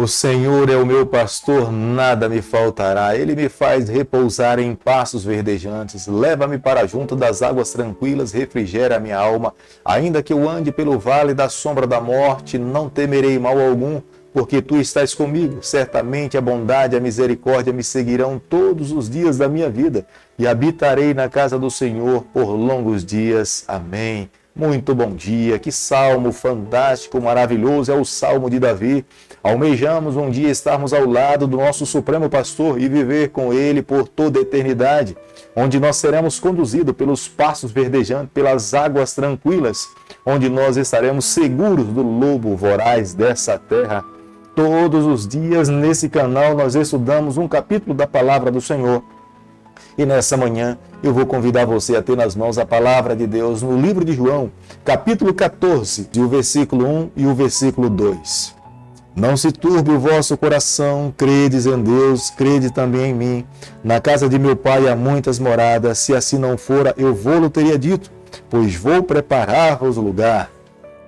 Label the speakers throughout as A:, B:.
A: O Senhor é o meu pastor, nada me faltará. Ele me faz repousar em pastos verdejantes. Leva-me para junto das águas tranquilas, refrigera a minha alma. Ainda que eu ande pelo vale da sombra da morte, não temerei mal algum, porque tu estás comigo. Certamente a bondade e a misericórdia me seguirão todos os dias da minha vida, e habitarei na casa do Senhor por longos dias. Amém. Muito bom dia, que salmo fantástico, maravilhoso é o Salmo de Davi. Almejamos um dia estarmos ao lado do nosso Supremo Pastor e viver com Ele por toda a eternidade, onde nós seremos conduzidos pelos pastos verdejantes, pelas águas tranquilas, onde nós estaremos seguros do lobo voraz dessa terra. Todos os dias nesse canal nós estudamos um capítulo da Palavra do Senhor. E nessa manhã eu vou convidar você a ter nas mãos a Palavra de Deus no livro de João, capítulo 14, o versículo 1 e o versículo 2. Não se turbe o vosso coração, credes em Deus, crede também em mim. Na casa de meu Pai há muitas moradas, se assim não fora, eu vou-lo teria dito, pois vou preparar-vos lugar.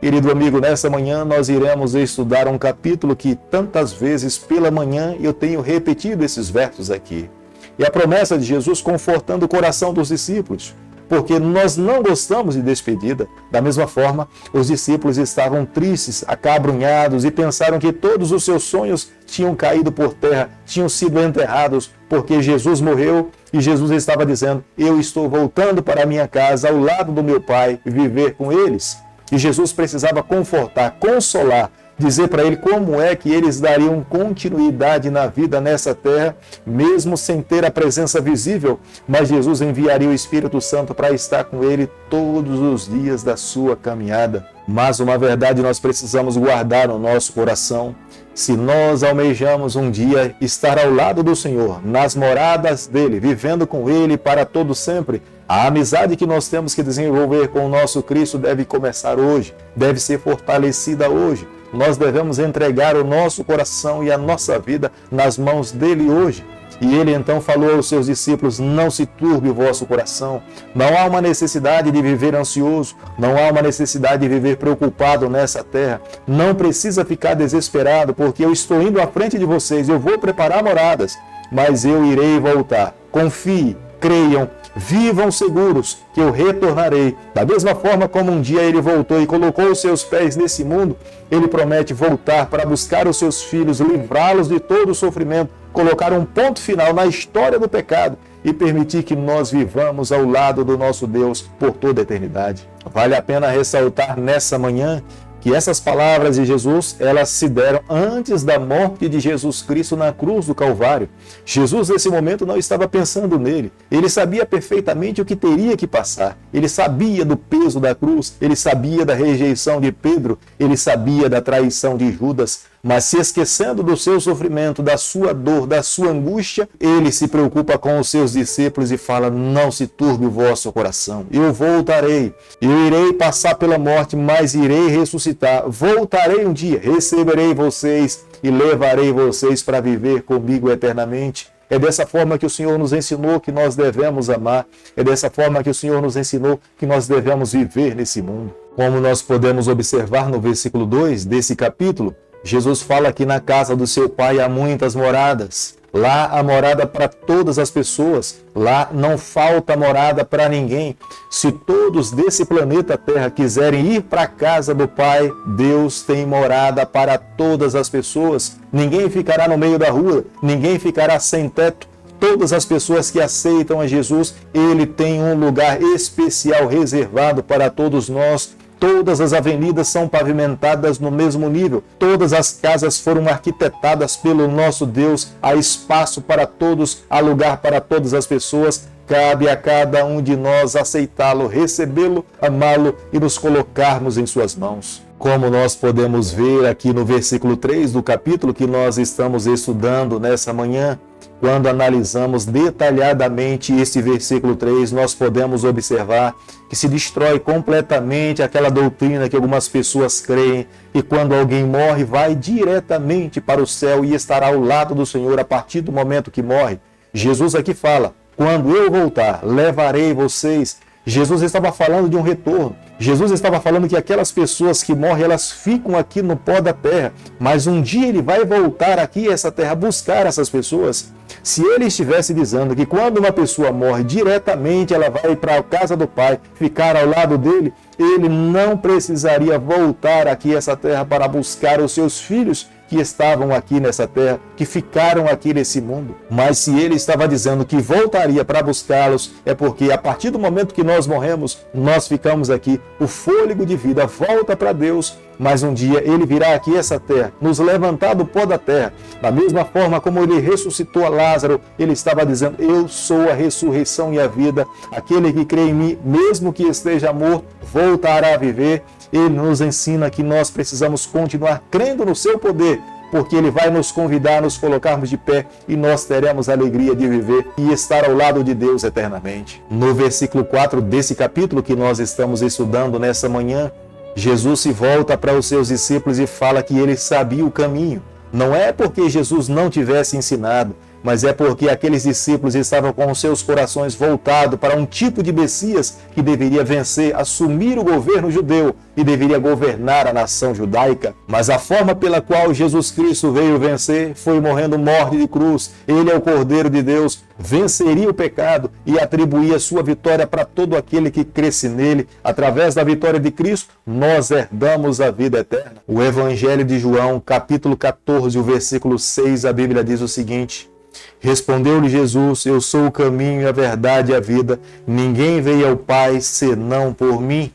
A: Querido amigo, nessa manhã nós iremos estudar um capítulo que tantas vezes pela manhã eu tenho repetido esses versos aqui. E a promessa de Jesus confortando o coração dos discípulos, porque nós não gostamos de despedida. Da mesma forma, os discípulos estavam tristes, acabrunhados e pensaram que todos os seus sonhos tinham caído por terra, tinham sido enterrados, porque Jesus morreu e Jesus estava dizendo: eu estou voltando para a minha casa, ao lado do meu Pai, viver com eles. E Jesus precisava confortar, consolar, dizer para ele como é que eles dariam continuidade na vida nessa terra, mesmo sem ter a presença visível, mas Jesus enviaria o Espírito Santo para estar com ele todos os dias da sua caminhada. Mas uma verdade nós precisamos guardar no nosso coração: se nós almejamos um dia estar ao lado do Senhor, nas moradas dele, vivendo com ele para todo sempre, a amizade que nós temos que desenvolver com o nosso Cristo deve começar hoje, deve ser fortalecida hoje. Nós devemos entregar o nosso coração e a nossa vida nas mãos dele hoje. E ele então falou aos seus discípulos: não se turbe o vosso coração. Não há uma necessidade de viver ansioso, não há uma necessidade de viver preocupado nessa terra. Não precisa ficar desesperado, porque eu estou indo à frente de vocês, eu vou preparar moradas, mas eu irei voltar. Confie, creiam, vivam seguros que eu retornarei. Da mesma forma como um dia ele voltou e colocou os seus pés nesse mundo, ele promete voltar para buscar os seus filhos, livrá-los de todo o sofrimento, colocar um ponto final na história do pecado e permitir que nós vivamos ao lado do nosso Deus por toda a eternidade. Vale a pena ressaltar nessa manhã que essas palavras de Jesus, elas se deram antes da morte de Jesus Cristo na cruz do Calvário. Jesus, nesse momento, não estava pensando nele. Ele sabia perfeitamente o que teria que passar. Ele sabia do peso da cruz, ele sabia da rejeição de Pedro, ele sabia da traição de Judas. Mas se esquecendo do seu sofrimento, da sua dor, da sua angústia, ele se preocupa com os seus discípulos e fala: não se turbe o vosso coração. Eu voltarei, eu irei passar pela morte, mas irei ressuscitar. Voltarei um dia, receberei vocês e levarei vocês para viver comigo eternamente. É dessa forma que o Senhor nos ensinou que nós devemos amar. É dessa forma que o Senhor nos ensinou que nós devemos viver nesse mundo. Como nós podemos observar no versículo 2 desse capítulo, Jesus fala que na casa do seu Pai há muitas moradas. Lá há morada para todas as pessoas. Lá não falta morada para ninguém. Se todos desse planeta Terra quiserem ir para a casa do Pai, Deus tem morada para todas as pessoas. Ninguém ficará no meio da rua, ninguém ficará sem teto. Todas as pessoas que aceitam a Jesus, Ele tem um lugar especial reservado para todos nós. Todas as avenidas são pavimentadas no mesmo nível. Todas as casas foram arquitetadas pelo nosso Deus. Há espaço para todos, há lugar para todas as pessoas. Cabe a cada um de nós aceitá-lo, recebê-lo, amá-lo e nos colocarmos em suas mãos. Como nós podemos ver aqui no versículo 3 do capítulo que nós estamos estudando nessa manhã, quando analisamos detalhadamente esse versículo 3, nós podemos observar que se destrói completamente aquela doutrina que algumas pessoas creem, e quando alguém morre, vai diretamente para o céu e estará ao lado do Senhor a partir do momento que morre. Jesus aqui fala: quando eu voltar, levarei vocês Jesus estava falando de um retorno. Jesus estava falando que aquelas pessoas que morrem, elas ficam aqui no pó da terra, mas um dia ele vai voltar aqui a essa terra, buscar essas pessoas. Se ele estivesse dizendo que quando uma pessoa morre diretamente, ela vai para a casa do Pai, ficar ao lado dele, ele não precisaria voltar aqui a essa terra para buscar os seus filhos que estavam aqui nessa terra, que ficaram aqui nesse mundo. Mas se ele estava dizendo que voltaria para buscá-los, é porque a partir do momento que nós morremos, nós ficamos aqui, o fôlego de vida volta para Deus, mas um dia ele virá aqui essa terra, nos levantar do pó da terra. Da mesma forma como ele ressuscitou a Lázaro, ele estava dizendo: eu sou a ressurreição e a vida, aquele que crê em mim, mesmo que esteja morto, voltará a viver. Ele nos ensina que nós precisamos continuar crendo no seu poder, porque ele vai nos convidar a nos colocarmos de pé e nós teremos a alegria de viver e estar ao lado de Deus eternamente. No versículo 4 desse capítulo que nós estamos estudando nessa manhã, Jesus se volta para os seus discípulos e fala que ele sabia o caminho. Não é porque Jesus não tivesse ensinado, mas é porque aqueles discípulos estavam com os seus corações voltados para um tipo de Messias que deveria vencer, assumir o governo judeu e deveria governar a nação judaica. Mas a forma pela qual Jesus Cristo veio vencer foi morrendo morte de cruz. Ele é o Cordeiro de Deus, venceria o pecado e atribuía sua vitória para todo aquele que cresce nele. Através da vitória de Cristo, nós herdamos a vida eterna. O Evangelho de João, capítulo 14, o versículo 6, a Bíblia diz o seguinte: respondeu-lhe Jesus: eu sou o caminho, a verdade e a vida. Ninguém veio ao Pai senão por mim.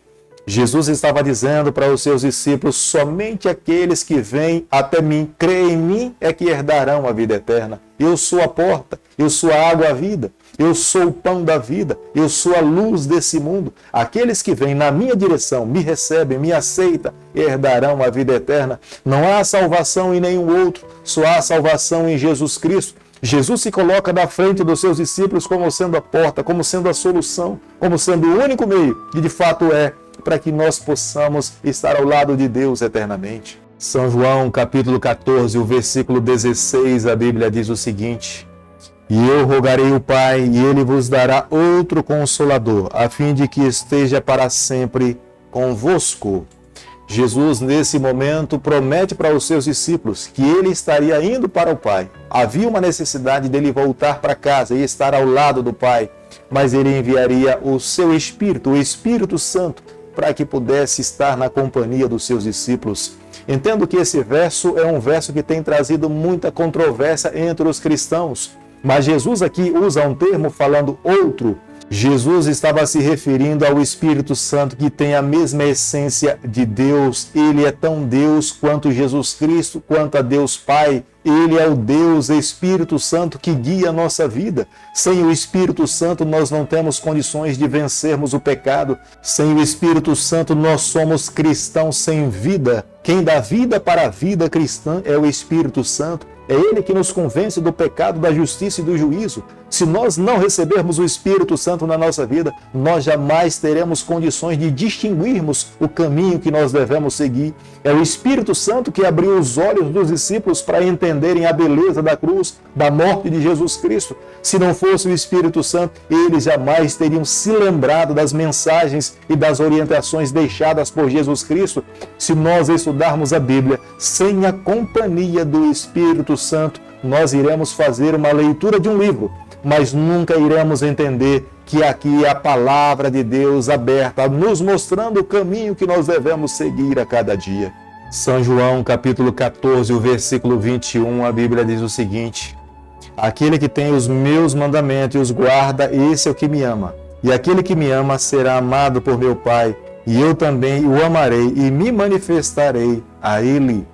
A: Jesus estava dizendo para os seus discípulos: somente aqueles que vêm até mim, creem em mim, é que herdarão a vida eterna. Eu sou a porta, eu sou a água, a vida. Eu sou o pão da vida, eu sou a luz desse mundo. Aqueles que vêm na minha direção, me recebem, me aceitam, herdarão a vida eterna. Não há salvação em nenhum outro, só há salvação em Jesus Cristo. Jesus se coloca na frente dos seus discípulos como sendo a porta, como sendo a solução, como sendo o único meio, e de fato é, para que nós possamos estar ao lado de Deus eternamente. São João, capítulo 14, o versículo 16, a Bíblia diz o seguinte: e eu rogarei o Pai, e ele vos dará outro Consolador, a fim de que esteja para sempre convosco. Jesus, nesse momento, promete para os seus discípulos que ele estaria indo para o Pai. Havia uma necessidade dele voltar para casa e estar ao lado do Pai, mas ele enviaria o seu Espírito, o Espírito Santo, para que pudesse estar na companhia dos seus discípulos. Entendo que esse verso é um verso que tem trazido muita controvérsia entre os cristãos, mas Jesus aqui usa um termo falando outro. Jesus estava se referindo ao Espírito Santo, que tem a mesma essência de Deus. Ele é tão Deus quanto Jesus Cristo, quanto a Deus Pai. Ele é o Deus Espírito Santo que guia a nossa vida. Sem o Espírito Santo, nós não temos condições de vencermos o pecado. Sem o Espírito Santo, nós somos cristãos sem vida. Quem dá vida para a vida cristã é o Espírito Santo. É Ele que nos convence do pecado, da justiça e do juízo. Se nós não recebermos o Espírito Santo na nossa vida, nós jamais teremos condições de distinguirmos o caminho que nós devemos seguir. É o Espírito Santo que abriu os olhos dos discípulos para entenderem a beleza da cruz, da morte de Jesus Cristo. Se não fosse o Espírito Santo, eles jamais teriam se lembrado das mensagens e das orientações deixadas por Jesus Cristo. Se nós estudarmos a Bíblia sem a companhia do Espírito Santo, nós iremos fazer uma leitura de um livro, mas nunca iremos entender que aqui é a palavra de Deus aberta, nos mostrando o caminho que nós devemos seguir a cada dia. São João, capítulo 14, o versículo 21, a Bíblia diz o seguinte: aquele que tem os meus mandamentos e os guarda, esse é o que me ama. E aquele que me ama será amado por meu Pai, e eu também o amarei e me manifestarei a ele.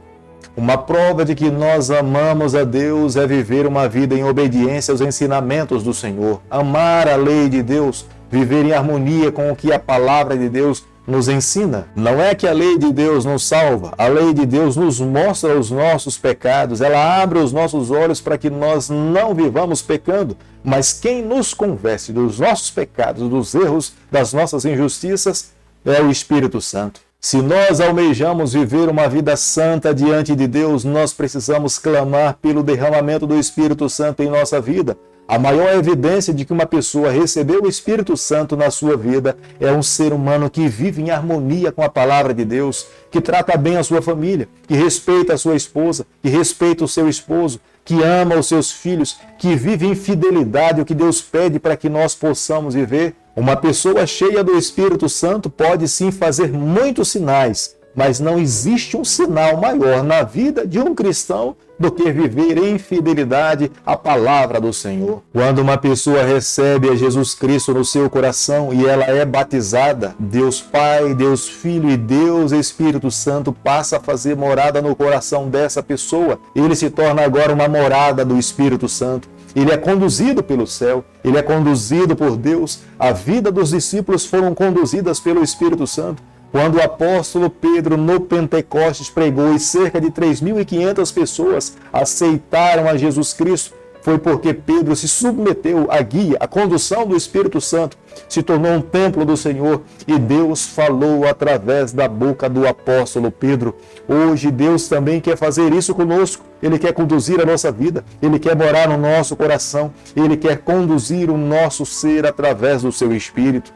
A: Uma prova de que nós amamos a Deus é viver uma vida em obediência aos ensinamentos do Senhor. Amar a lei de Deus, viver em harmonia com o que a palavra de Deus nos ensina. Não é que a lei de Deus nos salva, a lei de Deus nos mostra os nossos pecados, ela abre os nossos olhos para que nós não vivamos pecando, mas quem nos convence dos nossos pecados, dos erros, das nossas injustiças, é o Espírito Santo. Se nós almejamos viver uma vida santa diante de Deus, nós precisamos clamar pelo derramamento do Espírito Santo em nossa vida. A maior evidência de que uma pessoa recebeu o Espírito Santo na sua vida é um ser humano que vive em harmonia com a palavra de Deus, que trata bem a sua família, que respeita a sua esposa, que respeita o seu esposo, que ama os seus filhos, que vive em fidelidade o que Deus pede para que nós possamos viver. Uma pessoa cheia do Espírito Santo pode sim fazer muitos sinais, mas não existe um sinal maior na vida de um cristão do que viver em fidelidade à palavra do Senhor. Quando uma pessoa recebe a Jesus Cristo no seu coração e ela é batizada, Deus Pai, Deus Filho e Deus Espírito Santo passa a fazer morada no coração dessa pessoa. Ele se torna agora uma morada do Espírito Santo. Ele é conduzido pelo céu, ele é conduzido por Deus. A vida dos discípulos foram conduzidas pelo Espírito Santo. Quando o apóstolo Pedro, no Pentecostes, pregou e cerca de 3.500 pessoas aceitaram a Jesus Cristo, foi porque Pedro se submeteu à guia, à condução do Espírito Santo, se tornou um templo do Senhor e Deus falou através da boca do apóstolo Pedro. Hoje Deus também quer fazer isso conosco. Ele quer conduzir a nossa vida, Ele quer morar no nosso coração, Ele quer conduzir o nosso ser através do seu Espírito.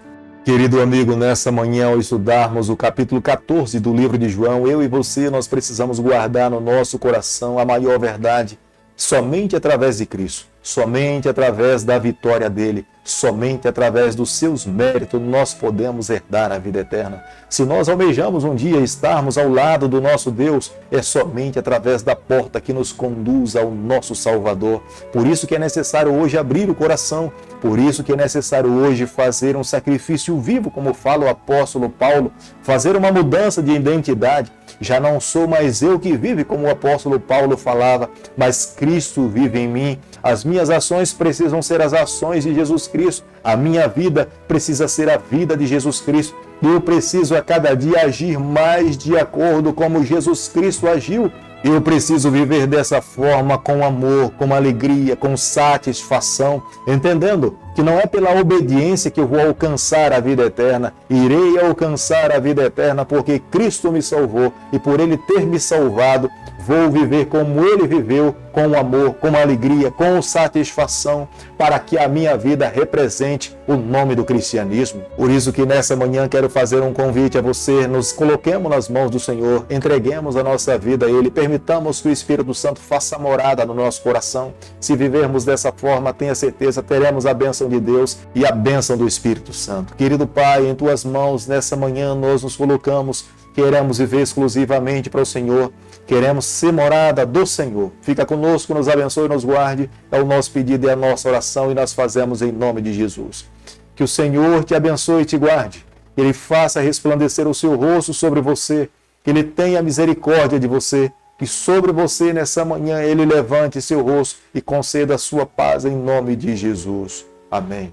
A: Querido amigo, nessa manhã, ao estudarmos o capítulo 14 do livro de João, eu e você, nós precisamos guardar no nosso coração a maior verdade. Somente através de Cristo, somente através da vitória dele, somente através dos seus méritos nós podemos herdar a vida eterna. Se nós almejamos um dia estarmos ao lado do nosso Deus, é somente através da porta que nos conduz ao nosso Salvador. Por isso que é necessário hoje abrir o coração, por isso que é necessário hoje fazer um sacrifício vivo, como fala o apóstolo Paulo, fazer uma mudança de identidade. Já não sou mais eu que vive, como o apóstolo Paulo falava, mas Cristo vive em mim. As minhas ações precisam ser as ações de Jesus Cristo. A minha vida precisa ser a vida de Jesus Cristo. Eu preciso a cada dia agir mais de acordo como Jesus Cristo agiu. Eu preciso viver dessa forma, com amor, com alegria, com satisfação, entendendo que não é pela obediência que eu vou alcançar a vida eterna. Irei alcançar a vida eterna porque Cristo me salvou e por Ele ter me salvado, vou viver como Ele viveu, com amor, com alegria, com satisfação, para que a minha vida represente o nome do cristianismo. Por isso que nessa manhã quero fazer um convite a você, nos coloquemos nas mãos do Senhor, entreguemos a nossa vida a Ele, permitamos que o Espírito Santo faça morada no nosso coração. Se vivermos dessa forma, tenha certeza, teremos a bênção de Deus e a bênção do Espírito Santo. Querido Pai, em Tuas mãos, nessa manhã nós nos colocamos. Queremos viver exclusivamente para o Senhor, queremos ser morada do Senhor. Fica conosco, nos abençoe e nos guarde. É o nosso pedido e a nossa oração e nós fazemos em nome de Jesus. Que o Senhor te abençoe e te guarde. Que Ele faça resplandecer o seu rosto sobre você. Que Ele tenha misericórdia de você. Que sobre você nessa manhã Ele levante seu rosto e conceda a sua paz em nome de Jesus. Amém.